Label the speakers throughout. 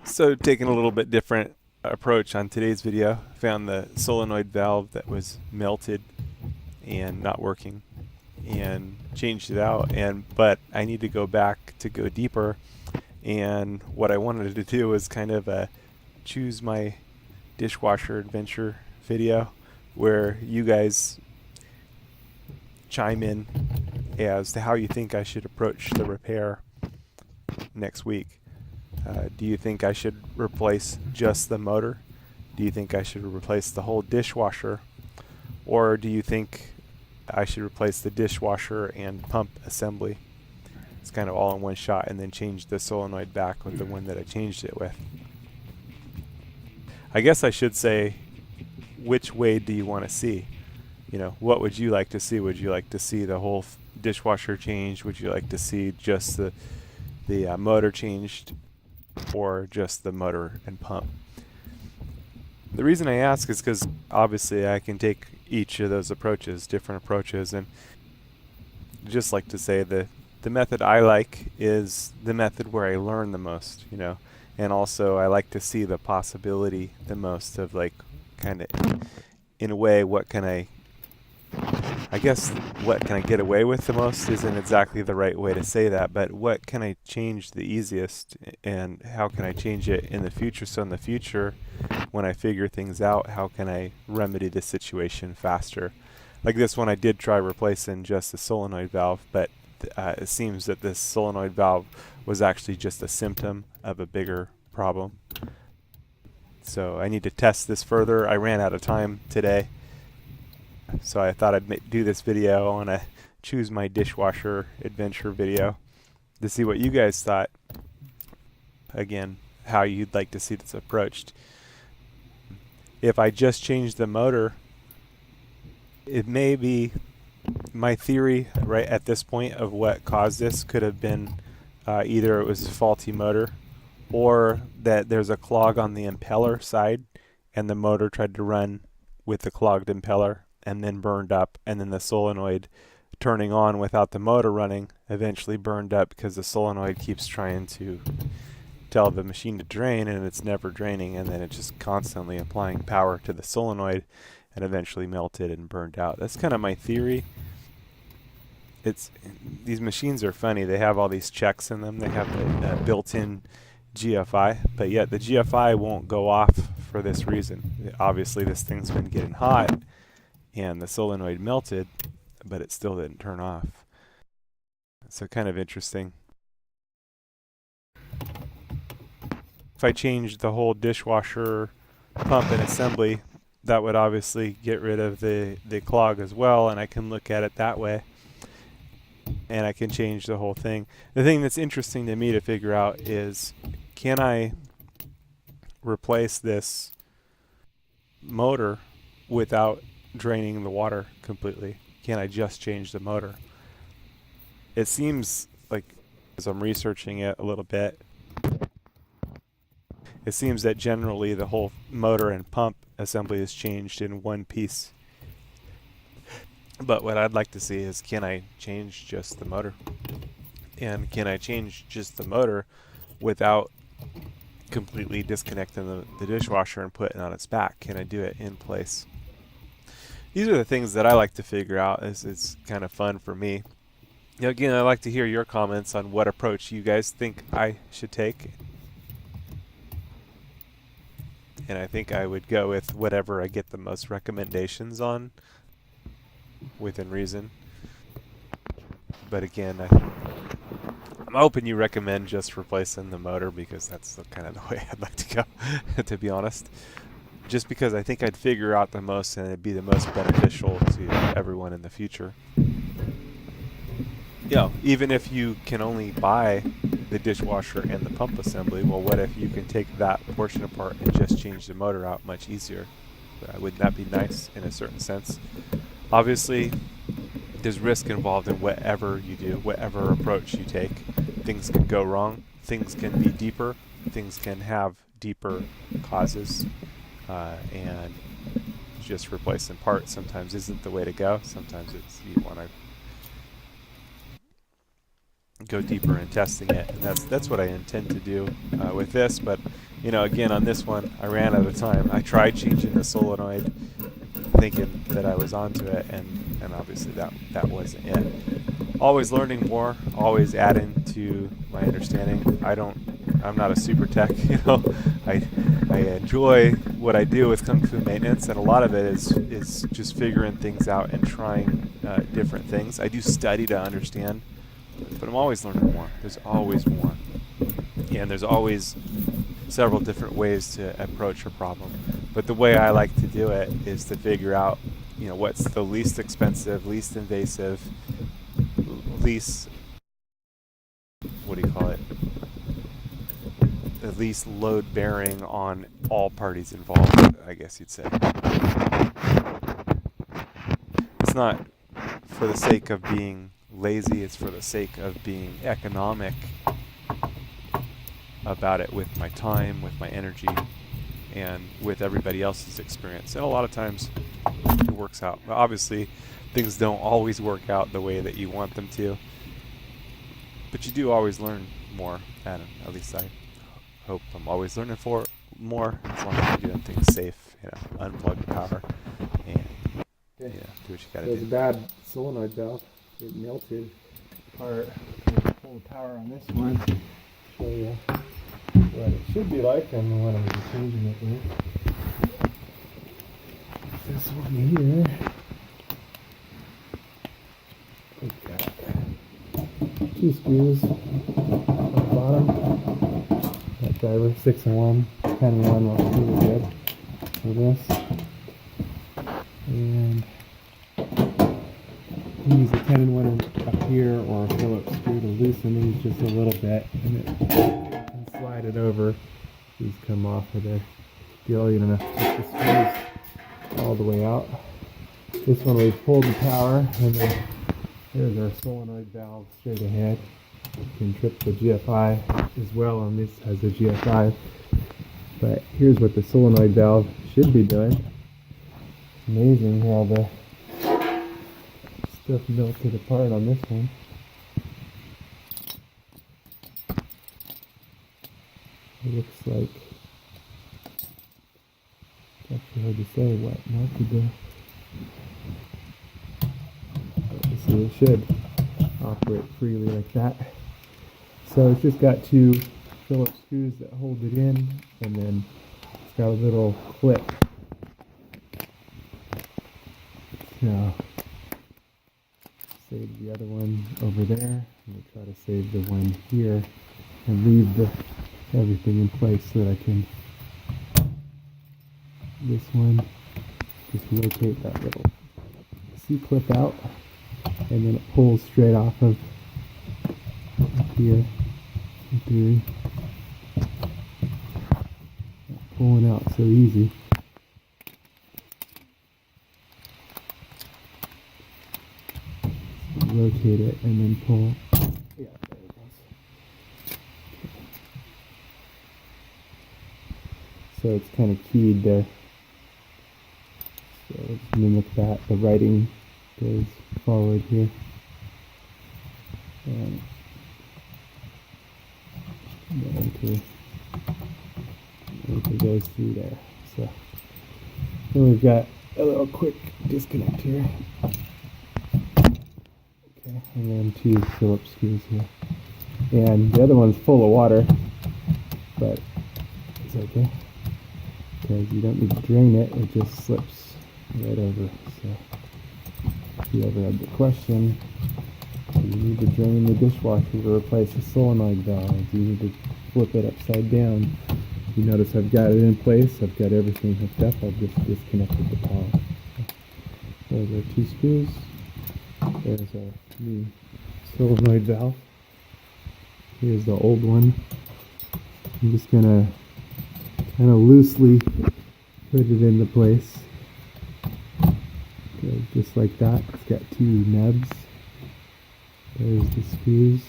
Speaker 1: So taking a little bit different approach on today's video, found the solenoid valve that was melted and not working and changed it out, but I need to go back to go deeper, and what I wanted to do was kind of choose my dishwasher adventure video where you guys chime in as to how you think I should approach the repair next week. Do you think I should replace just the motor? Do you think I should replace the whole dishwasher? Or do you think I should replace the dishwasher and pump assembly? It's kind of all in one shot, and then change the solenoid back with the one that I changed it with. I guess I should say, which way do you want to see? You know, what would you like to see? Would you like to see the whole dishwasher changed? Would you like to see just the motor changed, or just the motor and pump? The reason I ask is because obviously I can take each of those approaches, different approaches, and just like to say the method I like is the method where I learn the most, you know, and also I like to see the possibility the most of, like, kind of in a way, I guess what can I get away with the most isn't exactly the right way to say that, but what can I change the easiest, and how can I change it in the future? So in the future, when I figure things out, how can I remedy the situation faster? Like this one, I did try replacing just the solenoid valve, but it seems that this solenoid valve was actually just a symptom of a bigger problem. So I need to test this further. I ran out of time today, so I thought I'd do this video. I want to choose my dishwasher adventure video to see what you guys thought. Again, how you'd like to see this approached. If I just change the motor, it may be my theory right at this point of what caused this could have been either it was a faulty motor, or that there's a clog on the impeller side and the motor tried to run with the clogged impeller and then burned up, and then the solenoid turning on without the motor running eventually burned up because the solenoid keeps trying to tell the machine to drain and it's never draining, and then it's just constantly applying power to the solenoid and eventually melted and burned out. That's kind of my theory. These machines are funny. They have all these checks in them. They have the built-in GFI, but yet the GFI won't go off for this reason. Obviously this thing's been getting hot and the solenoid melted, but it still didn't turn off. So kind of interesting. If I changed the whole dishwasher pump and assembly, that would obviously get rid of the clog as well, and I can look at it that way. And I can change the whole thing. The thing that's interesting to me to figure out is, can I replace this motor without draining the water completely? Can I just change the motor? It seems like, as I'm researching it a little bit, it seems that generally the whole motor and pump assembly is changed in one piece. But what I'd like to see is, can I change just the motor? And can I change just the motor without completely disconnecting the dishwasher and putting it on its back? Can I do it in place? These are the things that I like to figure out. It's kind of fun for me. Now, again, I'd like to hear your comments on what approach you guys think I should take. And I think I would go with whatever I get the most recommendations on, within reason. But again, I'm hoping you recommend just replacing the motor, because that's kind of the way I'd like to go, to be honest. Just because I think I'd figure out the most, and it'd be the most beneficial to everyone in the future. You know, even if you can only buy the dishwasher and the pump assembly, well, what if you can take that portion apart and just change the motor out much easier? Wouldn't that be nice in a certain sense? Obviously, there's risk involved in whatever you do, whatever approach you take. Things can go wrong. Things can be deeper. Things can have deeper causes. And just replacing parts sometimes isn't the way to go. Sometimes you want to go deeper in testing it, and that's what I intend to do with this. But again, on this one, I ran out of time. I tried changing the solenoid, thinking that I was onto it, and obviously that wasn't it. Always learning more, always adding to my understanding. I'm not a super tech, I enjoy what I do with Kung Fu maintenance, and a lot of it is just figuring things out and trying different things. I do study to understand, but I'm always learning more. There's always more, and there's always several different ways to approach a problem. But the way I like to do it is to figure out, what's the least expensive, least invasive, least, what do you call it? The least load bearing on all parties involved, I guess you'd say. It's not for the sake of being lazy, it's for the sake of being economic about it with my time, with my energy, and with everybody else's experience. And a lot of times it works out. But obviously, things don't always work out the way that you want them to. But you do always learn more, Adam. At least I hope I'm always learning more, as long as you're doing things safe. Unplug the power and do what you gotta do.
Speaker 2: There's a bad solenoid valve. It melted apart. Pull the power on this one. Show you what it should be like and what I'm changing it with. This one here. We've got 2 screws on the bottom. That driver, 6 and 1, 10 and 1 looks really good for this. And use a 10 and 1 up here or a Phillips screw to loosen these just a little bit, and then slide it over. These come off of the deal. You don't have to put the screws all the way out. This one we've pulled the power, and then there's our solenoid valve straight ahead. You can trip the GFI as well, and this has a GFI. But here's what the solenoid valve should be doing. Amazing how the stuff melted apart on this one. It looks like, it's actually hard to say what melted there. But you see, it should operate freely like that. So it's just got 2 Phillips screws that hold it in, and then it's got a little clip. So save the other one over there. I'm going to try to save the one here and leave everything in place so that I can, this one, just rotate that little C-clip out, and then it pulls straight off of up here, in theory. Not pulling out so easy. Rotate it and then pull. Yeah, there it goes. So it's kind of keyed there. So let's mimic that. The writing goes forward here. And it goes through there. So then we've got a little quick disconnect here. Okay, and then 2 Phillips screws here. And the other one's full of water, but it's okay, because you don't need to drain it, it just slips right over. So if you ever had the question, do you need to drain the dishwasher to replace the solenoid valve? Do you need to flip it upside down? You notice I've got it in place, I've got everything hooked up, I've just disconnected the power. So those are 2 screws. There's our new solenoid valve. Here's the old one. I'm just going to kind of loosely put it into place. Okay, just like that. It's got 2 nubs. There's the screws.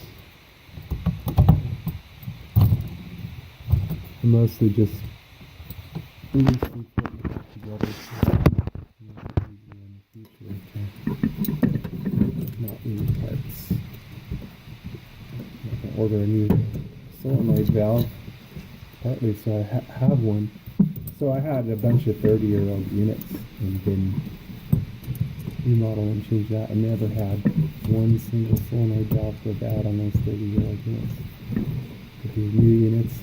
Speaker 2: I'm mostly just loosely putting it back together so it's easier in the future to not lose parts. order a new solenoid valve, partly so I have one. So I had a bunch of 30-year-old units and didn't remodel and change that. I never had one single solenoid valve go bad on those 30-year-old units. But these new units,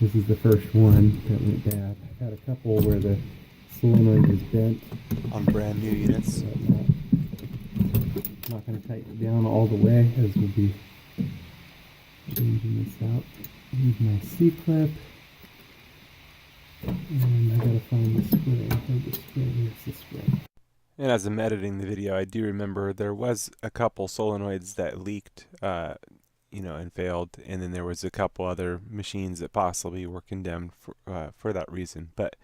Speaker 2: this is the first one that went bad. I've had a couple where the solenoid was bent.
Speaker 1: On brand new units.
Speaker 2: But not going to tighten it down all the way, as we'll be changing this out. Here's my C-clip. And I gotta find the spring. Here's the spring. Here's the spring.
Speaker 1: And as I'm editing the video, I do remember there was a couple solenoids that leaked, and failed, and then there was a couple other machines that possibly were condemned for that reason. But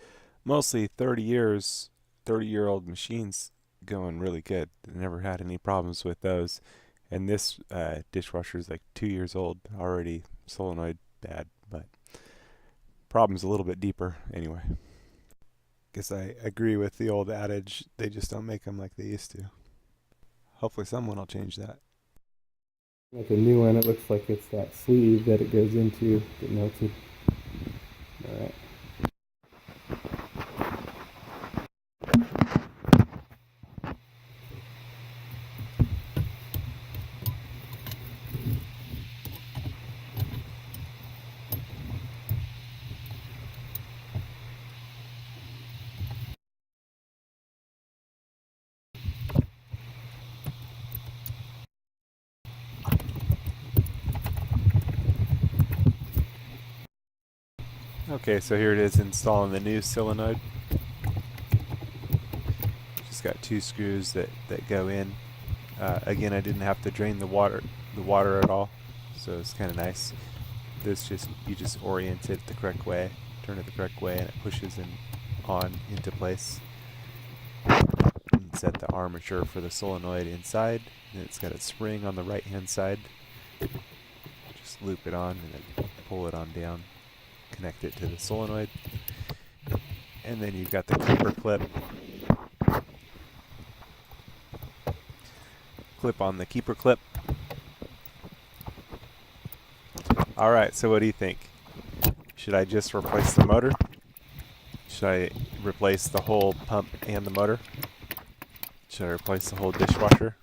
Speaker 1: mostly 30-year-old machines going really good. Never had any problems with those. And this dishwasher is like 2 years old, already solenoid bad, but problem's a little bit deeper anyway. Guess I agree with the old adage, they just don't make them like they used to. Hopefully someone will change that.
Speaker 2: With the new one, it looks like it's that sleeve that it goes into that melted. Alright.
Speaker 1: Okay, so here it is installing the new solenoid. Just got 2 screws that go in. Again, I didn't have to drain the water at all, so it's kind of nice. This you just orient it the correct way, turn it the correct way, and it pushes on into place. And set the armature for the solenoid inside, and it's got a spring on the right hand side. Just loop it on and then pull it on down. Connect it to the solenoid, and then you've got the keeper clip. Clip on the keeper clip. Alright, so what do you think? Should I just replace the motor? Should I replace the whole pump and the motor? Should I replace the whole dishwasher?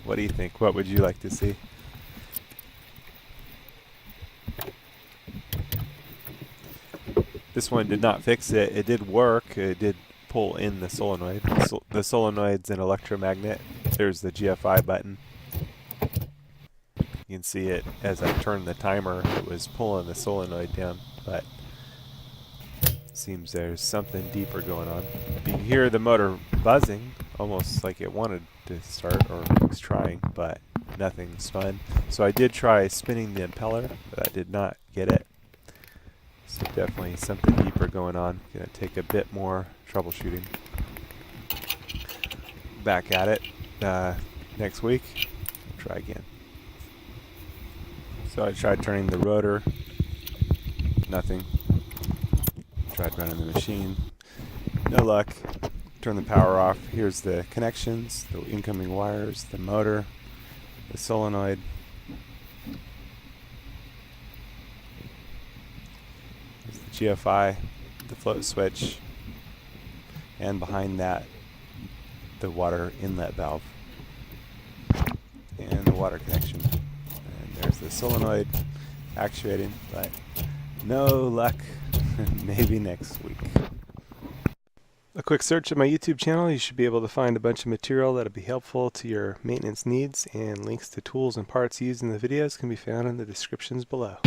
Speaker 1: What do you think? What would you like to see? This one did not fix it. It did work. It did pull in the solenoid. The solenoid's an electromagnet. There's the GFI button. You can see it as I turned the timer. It was pulling the solenoid down, but it seems there's something deeper going on. You can hear the motor buzzing, almost like it wanted to start or was trying, but nothing spun. So I did try spinning the impeller, but I did not get it. So definitely something deeper going on. Gonna take a bit more troubleshooting. Back at it next week. Try again. So I tried turning the rotor. Nothing. Tried running the machine. No luck. Turn the power off. Here's the connections, the incoming wires, the motor, the solenoid. GFI, the float switch, and behind that the water inlet valve and the water connection. And there's the solenoid actuating, but no luck. Maybe next week. A quick search of my YouTube channel, you should be able to find a bunch of material that'll be helpful to your maintenance needs, and links to tools and parts used in the videos can be found in the descriptions below.